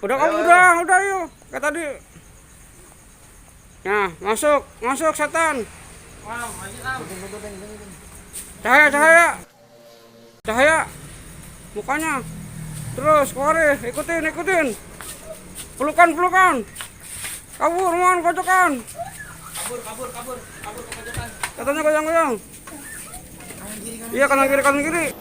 Udah kamu udah yuk. Kayak tadi. Nah, masuk setan. Cahaya. Mukanya. Terus keluarin, ikutin. Pelukan. Kabur, mohon kocokan. Kabur ke pojokan. Katanya goyang-goyang. Iya, kanan kiri.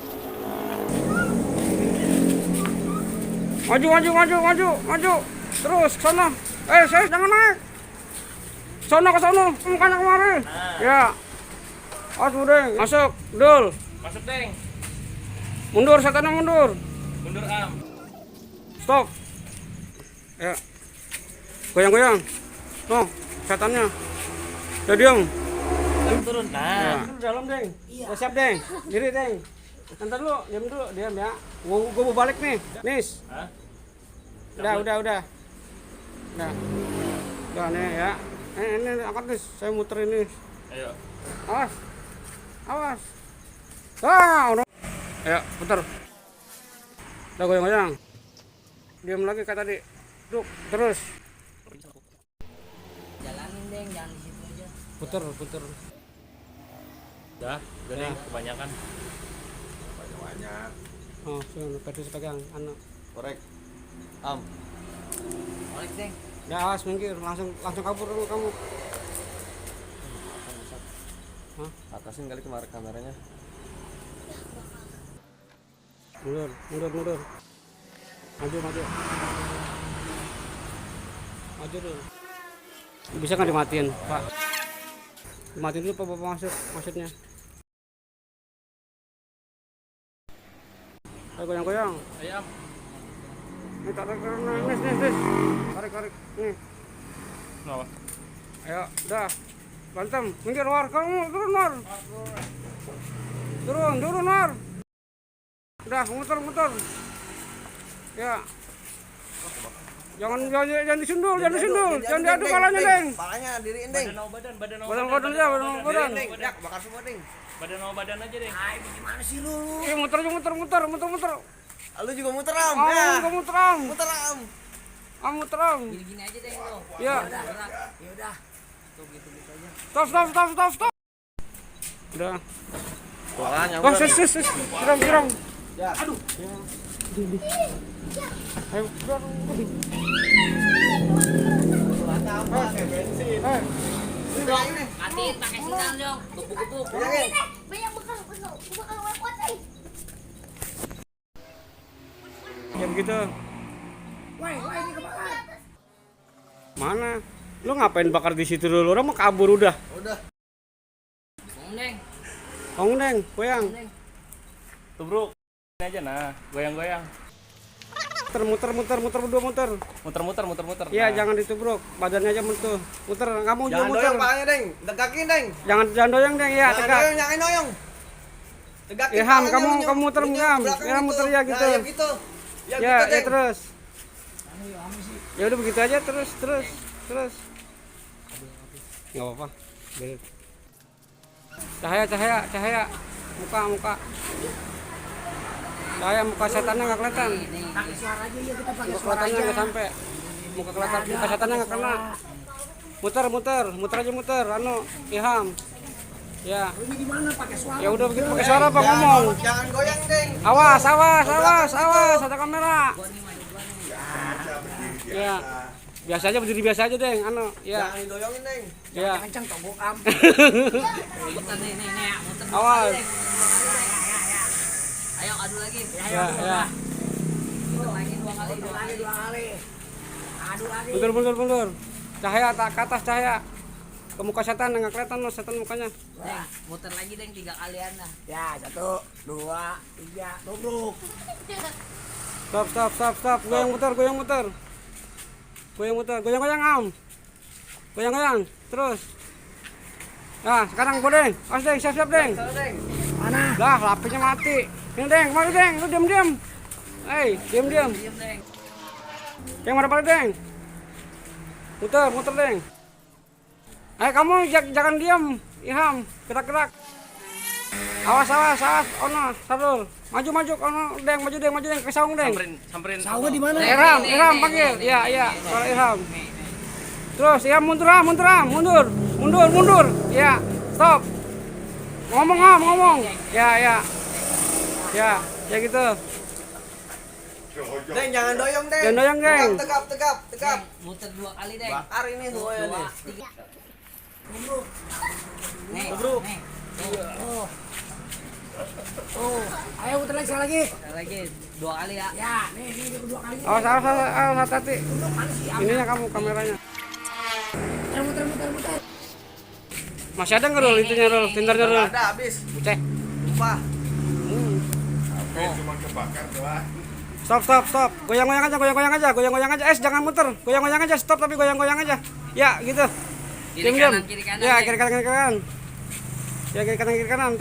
Maju. Terus ke sana. Saya jangan naik. Ke sono, mukanya kemari. Ya. Udah, masuk, dul. Masuk, Deng. Mundur, setannya mundur. Mundur, Am. Stop. Ya. Goyang-goyang. Tuh, setannya. Udah diam. Turun. Ya. Nah. Dalam, Deng. Udah siap, Deng. Diri, Deng. Ntar dulu, diam ya. Gua mau balik nih. Nis. Hah? Udah. Nah. Udah nih ya. Ini angkat nih, saya muter ini. Ayo. Awas. Udah. Ayo, putar. Udah goyang-goyang. Diam lagi kayak tadi. Duduk, terus. Jalanin, Deng, jangan di situ aja. Putar. Udah, Deng, kebanyakan. Oh, sini pedus pegang anak. Korek. Am. Balik, Deng. Ya, awas minggir, langsung kabur dulu kamu. Hah? Atasin kali kemarin kameranya. Mundur. Maju. Maju dulu. Bisa kan dimatiin, Pak? Dimatiin dulu, Pak, Bapak maksudnya. Ayo goyang-goyang. Ayo, Am. Nih, tarik. Tarik. Nih. Kenapa? Ayo, udah. Bantem. Minggir, War. Kamu turun, War. Turun, War. Udah, muter. Ya. Jangan disundul. Jangan diadu palanya, Deng. Palanya diriin, Deng. Badan Badan. Diriin, Deng. Ya, bakar semua, Deng. Badan sama badan aja, Deng. Ay, gimana sih lu? Muter. Lu juga muter, Am. Kamu Ya. juga muter, Am. Muter, Am. Muter, Am. Gini aja, Deng, tuh. Ya. Yaudah. Tuh, gitu aja. Stop. Udah. Palanya. Wah, sis. Girang. Ya. Aduh. Ya. Ayo, udah. Matiin pakai sinyal, Dong. Gebuk-gebuk. Banyak bekal lewat. Ya begitu. Woi, ini kebakar. Mana? Lu ngapain bakar di situ dulu? Orang mau kabur udah. Udah. Deng, goyang. Tubruk. Ini aja, nah. Goyang-goyang. Muter. Muter. Iya, Nah. jangan ditubruk. Badannya aja muter. Kamu juga Jangan muter. doyong palanya, Deng. Degakin, Deng. Jangan doyang, Deng. Ya, tegak. Jangan doyong. Degakin. Ilham, palanya, kamu muter, Ini Ilham. belakang Ilham muter ya gitu. Ya, gitu. Ya, gitu, Deng. terus. Ya udah begitu aja terus. Enggak apa-apa. Beres. Cahaya. Muka. Cahaya muka setannya enggak kelihatan. Pakai suara aja ya, kita pakai Muka suara kelihatannya aja. enggak sampai. Muka kelihatan, muka setannya enggak kena. Muter. Ilham. Ya. Ini gimana pakai suara? Ya udah begitu pakai suara Pak ngomong. Jangan goyang, Deng. Awas, ada kamera. Ya. Biasa aja, Deng. Ya. Jangan didoyongin, Deng. Ya. Kencang toh bokam. Muter nih, muter. Awas. Ayo adu lagi. Ya. Muter lagi dua kali. Adu lagi. Mundur. Cahaya ke atas cahaya. Ke muka setan enggak kelihatan loh setan mukanya. Deng, muter lagi, Deng, 3 kalian dah. Ya, 1, 2, 3, tubruk. Stop. Goyang muter. Goyang, Am. Goyang. Terus. Nah, sekarang gue, Deng. Awas, Deng, siap, Deng. Mana? Lah, lapiknya mati. Ini, Deng, kemana, Deng? Lu diam. Diam. Diam, Deng. Yang mana pada, Deng? Muter, Deng. Kamu jangan diam, Ilham. Gerak. Awas, awas, awas. Ono, Sarul. Maju, maju, ono, Deng, maju, Deng, ke saung, Deng. Samperin. Saungnya di mana? Irham panggil. Iya, iya, suara Irham. Terus, ya mundur, mundur. Ya, stop. Ngomong. Ya gitu. Deng, jangan doyong, Deng. Jangan doyong, Deng. Tegap. Muter 2 kali, Deng. Bakar ini semuanya nih. 2, 3. Tubruk. Nih, Tubruk. nih. Oh, ayo muter lagi sekali lagi. 2 kali ya. Ya, nih 2 kali. Awas, hati-hati. Ininya kamu kameranya. Muter. Masih ada nggak Rul itunya Rul, tindernya Rul? Ada habis. Cek. Lupa. Stop. Goyang-goyang aja. Jangan muter. Goyang-goyang aja, stop tapi goyang-goyang aja. Ya, gitu. Kiri Diam. kanan. Ya, kiri kanan. Ya, kiri kanan.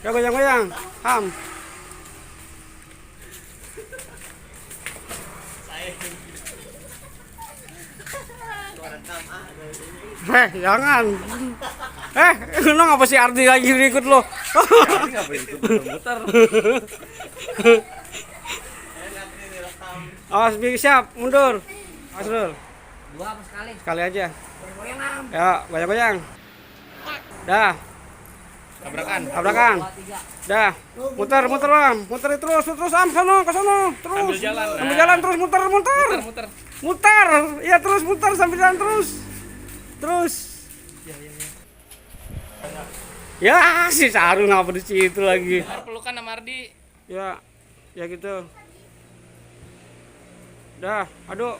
Ya, goyang-goyang. Ham. Jangan. Lo ngapa si Ardi lagi ikut lo? Muter. Awas, siap, mundur. Awas, Rul. 2 apa sekali? Sekali aja. Goyang. Ya, goyang-goyang. Dah, Tabrakan. 2, 3. dah. Muter, Am. Muter terus, Am, ke sono, terus. Ambil jalan. Ambil jalan terus, muter. Muter. Iya, terus muter sambil jalan terus. Ya, si Sarul ngapa di situ lagi? Pelukan sama Ardi. Ya gitu. Dah, aduk.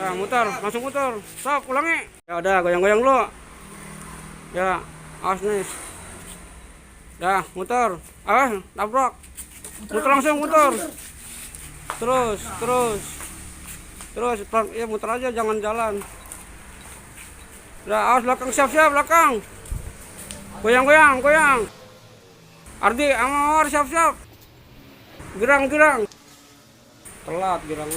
Dah, langsung muter. Stop, ulangi. Ya udah, goyang-goyang dulu. Ya, awas nih. Dah, muter. Awas, tabrak. Muter. Terus. Ya muter aja, jangan jalan. Dah, awas belakang, siap belakang. Goyang. Ardi, Amor, siap. Gerang. Telat gerang.